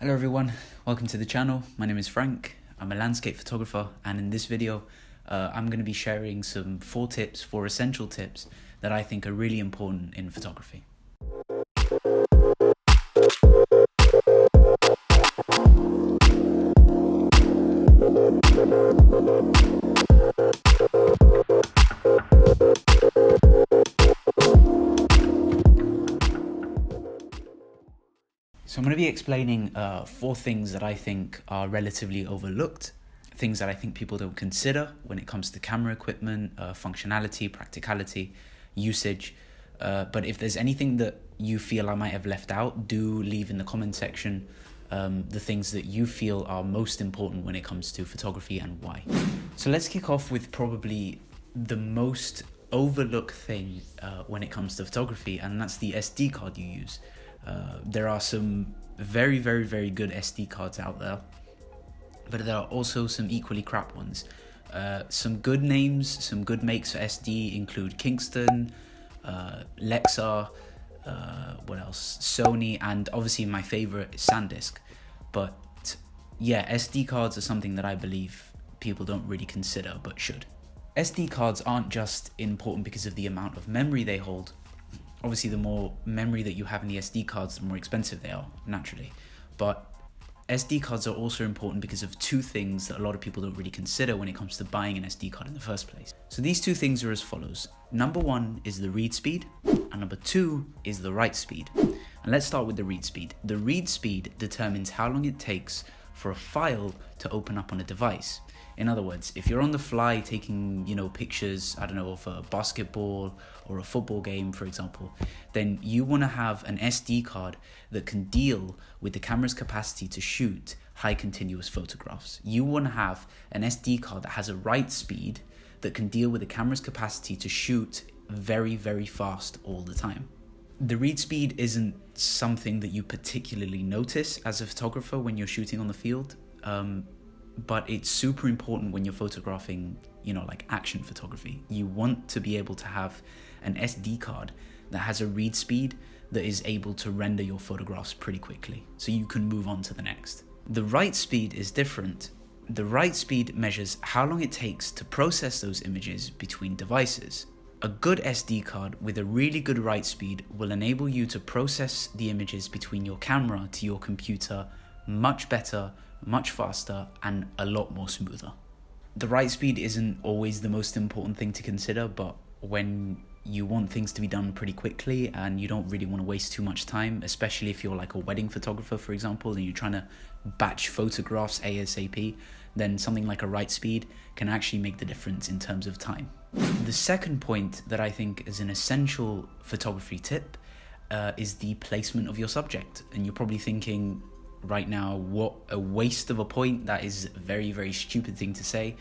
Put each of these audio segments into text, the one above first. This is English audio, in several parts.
Hello everyone, welcome to the channel. My name is Frank. I'm a landscape photographer, and in this video I'm going to be sharing some 4 essential tips that I think are really important in photography. So I'm going to be explaining 4 things that I think are relatively overlooked, things that I think people don't consider when it comes to camera equipment, functionality, practicality, usage. But if there's anything that you feel I might have left out, do leave in the comment section the things that you feel are most important when it comes to photography and why. So let's kick off with probably the most overlooked thing when it comes to photography, and that's the SD card you use. There are some very good SD cards out there, but there are also some equally crap ones. Some good names, some good makes for SD include Kingston, Lexar, what else? Sony, and obviously my favorite is SanDisk. But yeah, SD cards are something that I believe people don't really consider but should. SD cards aren't just important because of the amount of memory they hold. Obviously, the more memory that you have in the SD cards, the more expensive they are, naturally. But SD cards are also important because of 2 things that a lot of people don't really consider when it comes to buying an SD card in the first place. So these 2 things are as follows. Number 1 is the read speed, and number 2 is the write speed. And let's start with the read speed. The read speed determines how long it takes for a file to open up on a device. In other words, if you're on the fly taking, pictures, of a basketball or a football game, for example, then you want to have an SD card that can deal with the camera's capacity to shoot high continuous photographs. You want to have an SD card that has a write speed that can deal with the camera's capacity to shoot very fast all the time. The read speed isn't something that you particularly notice as a photographer when you're shooting on the field. But it's super important when you're photographing, like action photography. You want to be able to have an SD card that has a read speed that is able to render your photographs pretty quickly, so you can move on to the next. The write speed is different. The write speed measures how long it takes to process those images between devices. A good SD card with a really good write speed will enable you to process the images between your camera to your computer much better, much faster, and a lot more smoother. The write speed isn't always the most important thing to consider, but when you want things to be done pretty quickly and you don't really want to waste too much time, especially if you're like a wedding photographer, for example, and you're trying to batch photographs ASAP, then something like a write speed can actually make the difference in terms of time. The second point that I think is an essential photography tip is the placement of your subject. And you're probably thinking right now, what a waste of a point. That is a very stupid thing to say,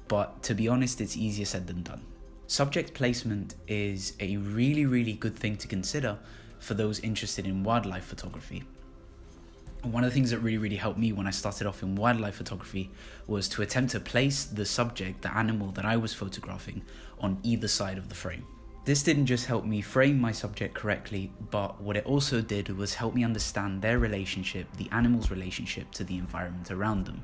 but to be honest, it's easier said than done. Subject placement is a really good thing to consider for those interested in wildlife photography. One of the things that really helped me when I started off in wildlife photography was to attempt to place the subject, the animal that I was photographing, on either side of the frame. This didn't just help me frame my subject correctly, but what it also did was help me understand their relationship, the animal's relationship, to the environment around them.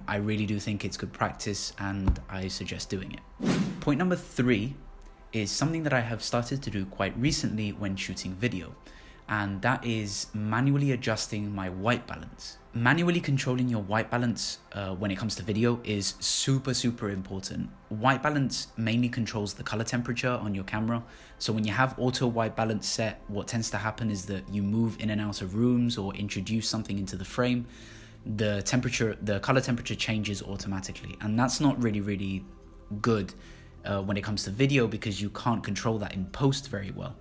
I really do think it's good practice, and I suggest doing it. Point number 3 is something that I have started to do quite recently when shooting video, and that is manually adjusting my white balance. Manually controlling your white balance when it comes to video is super important. White balance mainly controls the color temperature on your camera. So when you have auto white balance set, what tends to happen is that you move in and out of rooms or introduce something into the frame, the color temperature changes automatically. And that's not really good when it comes to video, because you can't control that in post very well.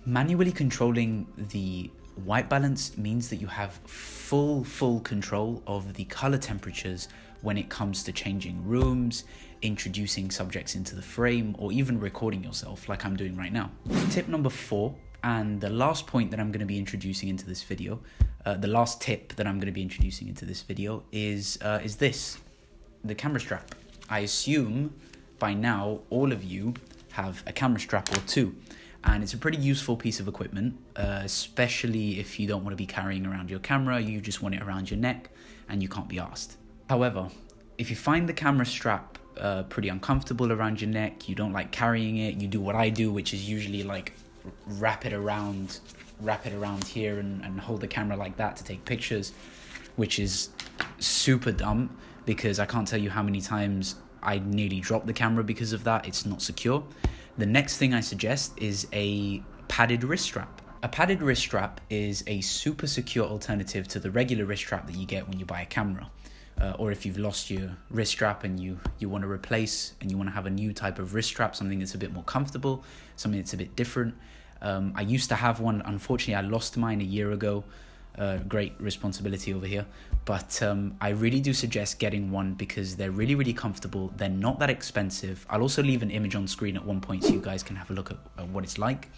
Manually controlling the white balance means that you have full control of the color temperatures when it comes to changing rooms, introducing subjects into the frame, or even recording yourself like I'm doing right now. Tip number 4, and the last point that I'm going to be introducing into this video, the last tip that I'm going to be introducing into this video is this, the camera strap. I assume by now all of you have a camera strap or 2. And it's a pretty useful piece of equipment, especially if you don't want to be carrying around your camera, you just want it around your neck and you can't be asked. However, if you find the camera strap pretty uncomfortable around your neck, you don't like carrying it, you do what I do, which is usually like wrap it around here and hold the camera like that to take pictures, which is super dumb because I can't tell you how many times I nearly dropped the camera because of that. It's not secure. The next thing I suggest is a padded wrist strap. A padded wrist strap is a super secure alternative to the regular wrist strap that you get when you buy a camera. Or if you've lost your wrist strap and you want to replace and you want to have a new type of wrist strap, something that's a bit more comfortable, something that's a bit different. I used to have one. Unfortunately, I lost mine a year ago. Great responsibility over here. But I really do suggest getting one because they're really, really comfortable. They're not that expensive. I'll also leave an image on screen at one point so you guys can have a look at what it's like.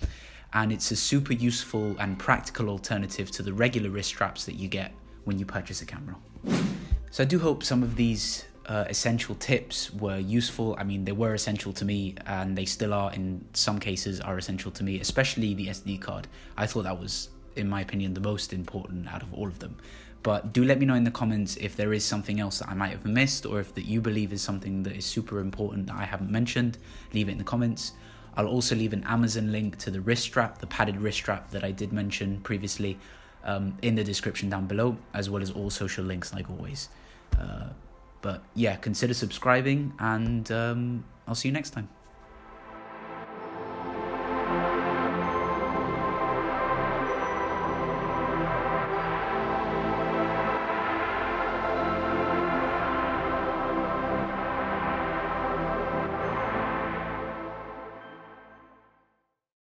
And it's a super useful and practical alternative to the regular wrist straps that you get when you purchase a camera. So I do hope some of these essential tips were useful. I mean, they were essential to me and they still are in some cases are essential to me, especially the SD card. I thought that was, in my opinion, the most important out of all of them. But do let me know in the comments if there is something else that I might have missed or if that you believe is something that is super important that I haven't mentioned. Leave it in the comments. I'll also leave an Amazon link to the wrist strap, the padded wrist strap that I did mention previously in the description down below, as well as all social links like always. But yeah, consider subscribing and I'll see you next time.